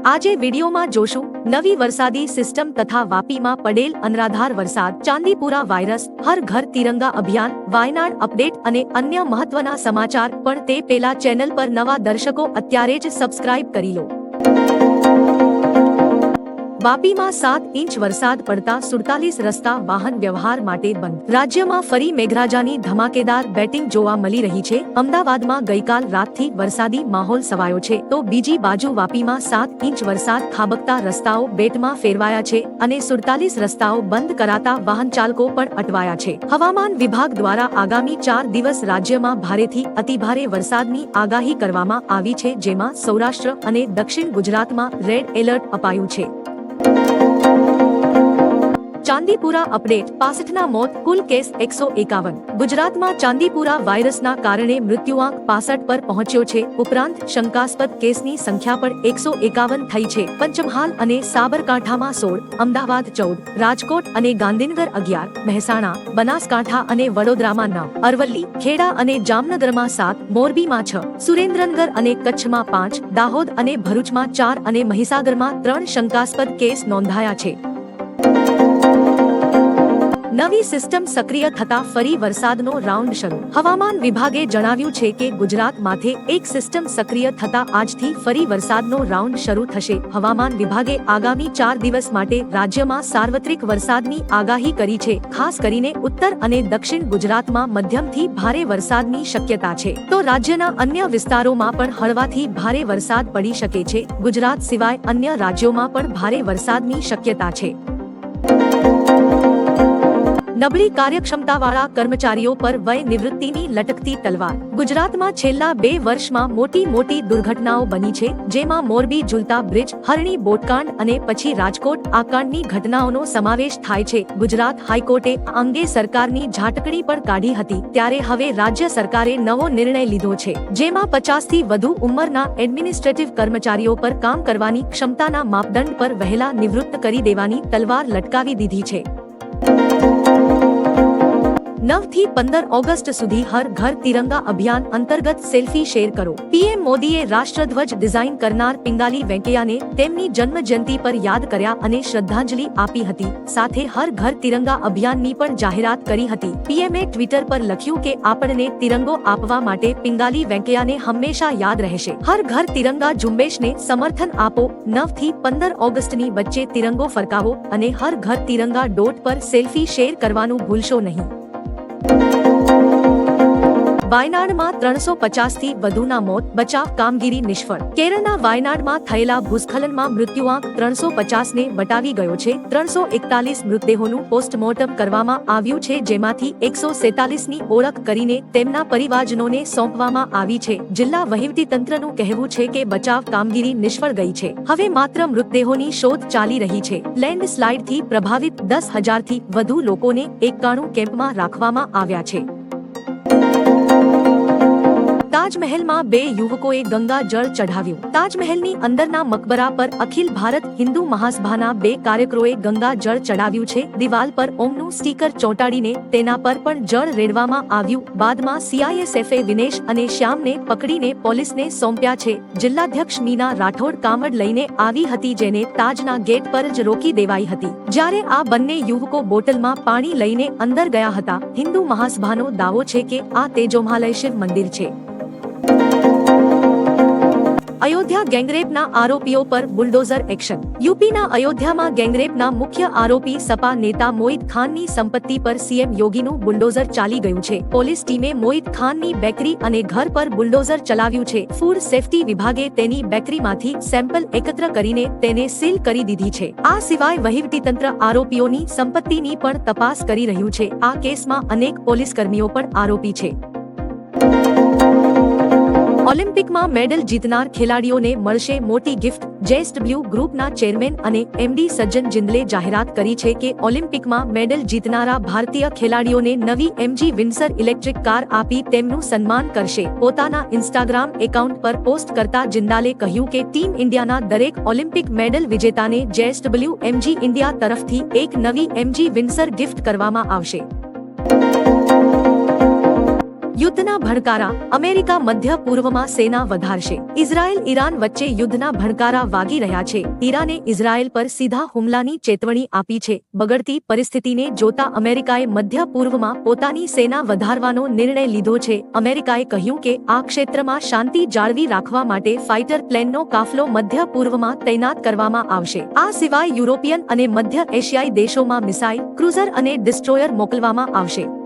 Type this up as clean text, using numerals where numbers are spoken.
આજે વિડીયોમાં જોશું નવી વરસાદી સિસ્ટમ તથા વાપીમાં પડેલ અનરાધાર વરસાદ, ચાંદીપુરા વાયરસ, હર ઘર તિરંગા અભિયાન, વાયનાડ અપડેટ અને અન્ય મહત્વના સમાચાર. પણ તે પહેલા ચેનલ પર નવા દર્શકો અત્યારે જ સબસ્ક્રાઇબ કરી લો. વાપીમાં 7 ઇંચ વરસાદ પડતા 47 રસ્તા વાહન વ્યવહાર માટે બંધ. રાજ્યમાં ફરી મેઘરાજાની ધમાકેદાર બેટિંગ જોવા મળી રહી છે. અમદાવાદમાં ગઈકાલ રાતથી વરસાદી માહોલ છવાયો છે, તો બીજી બાજુ વાપીમાં 7 ઇંચ વરસાદ ખાબકતા રસ્તાઓ બેટમાં ફેરવાયા છે અને 47 રસ્તાઓ બંધ કરાતા વાહન ચાલકો પણ અટવાયા છે. હવામાન વિભાગ દ્વારા આગામી 4 દિવસ રાજ્યમાં ભારેથી અતિભારે વરસાદની આગાહી કરવામાં આવી છે, જેમાં સૌરાષ્ટ્ર અને દક્ષિણ ગુજરાતમાં રેડ એલર્ટ અપાયું છે. ચાંદીપુરા અપડેટ, 65ના મોત, કુલ કેસ 151. ગુજરાતમાં ચાંદીપુરા વાયરસના કારણે મૃત્યુઆંક 65 પર પહોંચ્યો છે. ઉપરાંત શંકાસ્પદ કેસની સંખ્યા પણ 151 થઈ છે. પંચમહાલ અને સાબરકાંઠામાં 16, અમદાવાદ 14, રાજકોટ અને ગાંધીનગર 11, મહેસાણા, બનાસકાંઠા અને વડોદરામાં 9, અરવલ્લી, ખેડા અને જામનગરમાં 7, મોરબીમાં 6, સુરેન્દ્રનગર અને કચ્છમાં 5, દાહોદ અને ભરૂચમાં 4 અને મહીસાગરમાં 3 શંકાસ્પદ કેસ નોંધાયા છે. નવી સિસ્ટમ સક્રિય થતા ફરી વરસાદનો રાઉન્ડ શરૂ. હવામાન વિભાગે જણાવ્યું છે કે ગુજરાત માથે એક સિસ્ટમ સક્રિય થતા આજથી ફરી વરસાદનો રાઉન્ડ શરૂ થશે. હવામાન વિભાગે આગામી 4 દિવસ માટે રાજ્યમાં સાર્વત્રિક વરસાદની આગાહી કરી છે. ખાસ કરીને ઉત્તર અને દક્ષિણ ગુજરાતમાં મધ્યમથી ભારે વરસાદની શક્યતા છે, તો રાજ્યના અન્ય વિસ્તારોમાં પણ હળવાથી ભારે વરસાદ પડી શકે છે. ગુજરાત સિવાય અન્ય રાજ્યોમાં પણ ભારે વરસાદની શક્યતા છે. નબળી કાર્યક્ષમતાવાળા કર્મચારીઓ પર વય નિવૃત્તિની લટકતી તલવાર. ગુજરાતમાં છેલ્લા 2 વર્ષમાં મોટી દુર્ઘટનાઓ બની છે, જેમાં મોરબી ઝૂલતા બ્રિજ, હરણી બોટકાંડ અને પછી રાજકોટ આ કાંડની ઘટનાઓનો સમાવેશ થાય છે. ગુજરાત હાઈકોર્ટે આ અંગે સરકારની ઝાટકણી પણ કાઢી હતી. ત્યારે હવે રાજ્ય સરકારે નવો નિર્ણય લીધો છે, જેમાં 50થી વધુ ઉંમરના એડમિનિસ્ટ્રેટિવ કર્મચારીઓ પર કામ કરવાની ક્ષમતાના માપદંડ પર વહેલા નિવૃત્ત કરી દેવાની તલવાર લટકાવી દીધી છે. 9 થી 15 ઓગસ્ટ સુધી હર ઘર તિરંગા અભિયાન અંતર્ગત સેલ્ફી શેર કરો. પીએમ મોદીએ રાષ્ટ્રધ્વજ ડિઝાઇન કરનાર પિંગાલી વેંકૈયાને તેમની જન્મજયંતિ પર યાદ કર્યા અને શ્રદ્ધાંજલિ આપી હતી. સાથે હર ઘર તિરંગા અભિયાનની પણ જાહેરાત કરી હતી. પીએમએ ટ્વિટર પર લખ્યું કે આપણને તિરંગો આપવા માટે પિંગાલી વેંકૈયાને હંમેશા યાદ રહેશે. હર ઘર તિરંગા ઝુંબેશને સમર્થન આપો. 9 થી 15 ઓગસ્ટની વચ્ચે તિરંગો ફરકાવો અને હર ઘર તિરંગા ડોટ પર સેલ્ફી શેર કરવાનું ભૂલશો નહીં. વાયનાડમાં 350થી વધુના મોત, બચાવ કામગીરી નિષ્ફળ. કેરળના વાયનાડમાં થયેલા ભૂસ્ખલનમાં મૃત્યુઆંક 350ને વટાવી ગયો છે. 341 મૃતદેહોનું પોસ્ટમોર્ટમ કરવામાં આવ્યું છે, જેમાંથી 147ની ઓળખ કરીને તેમના પરિવારજનોને સોંપવામાં આવી છે. જિલ્લા વહીવટીતંત્રનું કહેવું છે કે બચાવ કામગીરી નિષ્ફળ ગઈ છે. હવે માત્ર મૃતદેહોની શોધ ચાલી રહી છે. લેન્ડસ્લાઇડથી પ્રભાવિત 10,000થી વધુ લોકોને 91 કેમ્પમાં રાખવામાં આવ્યા છે. તાજમહેલમાં 2 યુવકોએ ગંગા જળ ચઢાવ્યું. તાજમહેલની અંદરના મકબરા પર અખિલ ભારત હિન્દુ મહાસભાના 2 કાર્યકરોએ ગંગા જળ ચઢાવ્યું છે. દિવાલ પર ઓમનું સ્ટીકર ચોંટાડીને તેના પર પણ જળ રેડવામાં આવ્યું. બાદમાં સીઆઈએસએફે વિનેશ અને શ્યામને પકડીને પોલીસને સોંપ્યા છે. જિલ્લાધ્યક્ષ મીના રાઠોડ કામડ લઈને આવી હતી, જેને તાજના ગેટ પર જ રોકી દેવાઈ હતી. જ્યારે આ બંને યુવકો બોટલમાં પાણી લઈને અંદર ગયા હતા. હિન્દુ મહાસભાનો દાવો છે કે આ તેજોમહાલય શિવ મંદિર છે. અયોધ્યા ગેંગરેપના આરોપીઓ પર બુલડોઝર એક્શન. યુપીના અયોધ્યામાં ગેંગરેપના મુખ્ય આરોપી સપા નેતા મોઈદ ખાનની સંપત્તિ પર સીએમ યોગીનું બુલડોઝર ચાલી ગયું છે. પોલીસ ટીમે મોઈદ ખાનની બેકરી અને ઘર પર બુલડોઝર ચલાવ્યું છે. ફૂડ સેફ્ટી વિભાગે તેની બેકરીમાંથી સેમ્પલ એકત્ર કરીને તેને સીલ કરી દીધી છે. આ સિવાય વહીવટીતંત્ર આરોપીઓની સંપત્તિની પણ તપાસ કરી રહ્યું છે. આ કેસમાં અનેક પોલીસકર્મીઓ પણ આરોપી છે. ઓલિમ્પિકમાં મેડલ જીતનાર ખેલાડીઓને મળશે મોટી ગિફ્ટ. જેએસડબલ્યુ ગ્રુપના ચેરમેન અને એમડી સજ્જન જિંદલે જાહેરાત કરી છે કે ઓલિમ્પિકમાં મેડલ જીતનારા ભારતીય ખેલાડીઓને નવી એમજી વિન્સર ઇલેક્ટ્રિક કાર આપી તેમનું સન્માન કરશે. પોતાના ઇન્સ્ટાગ્રામ એકાઉન્ટ પર પોસ્ટ કરતા જિંદાલે કહ્યું કે ટીમ ઇન્ડિયાના દરેક ઓલિમ્પિક મેડલ વિજેતાને જેએસડબલ્યુ એમજી ઇન્ડિયા તરફથી એક નવી એમજી વિન્સર ગિફ્ટ કરવામાં આવશે. યુદ્ધના ભણકારા, અમેરિકા મધ્ય પૂર્વમાં સેના વધારશે. ઇઝરાયલ ઈરાન વચ્ચે યુદ્ધના ભણકારા વાગી રહ્યા છે. ઈરાને ઇઝરાયલ પર સીધા હુમલાની ચેતવણી આપી છે. બગડતી પરિસ્થિતિને જોતા અમેરિકાએ મધ્ય પૂર્વમાં પોતાની સેના વધારવાનો નિર્ણય લીધો છે. અમેરિકાએ કહ્યું કે આ ક્ષેત્રમાં શાંતિ જાળવી રાખવા માટે ફાઇટર પ્લેનનો કાફલો મધ્ય પૂર્વમાં તૈનાત કરવામાં આવશે. આ સિવાય યુરોપિયન અને મધ્ય એશિયાઈ દેશોમાં મિસાઇલ, ક્રુઝર અને ડિસ્ટ્રોયર મોકલવામાં આવશે.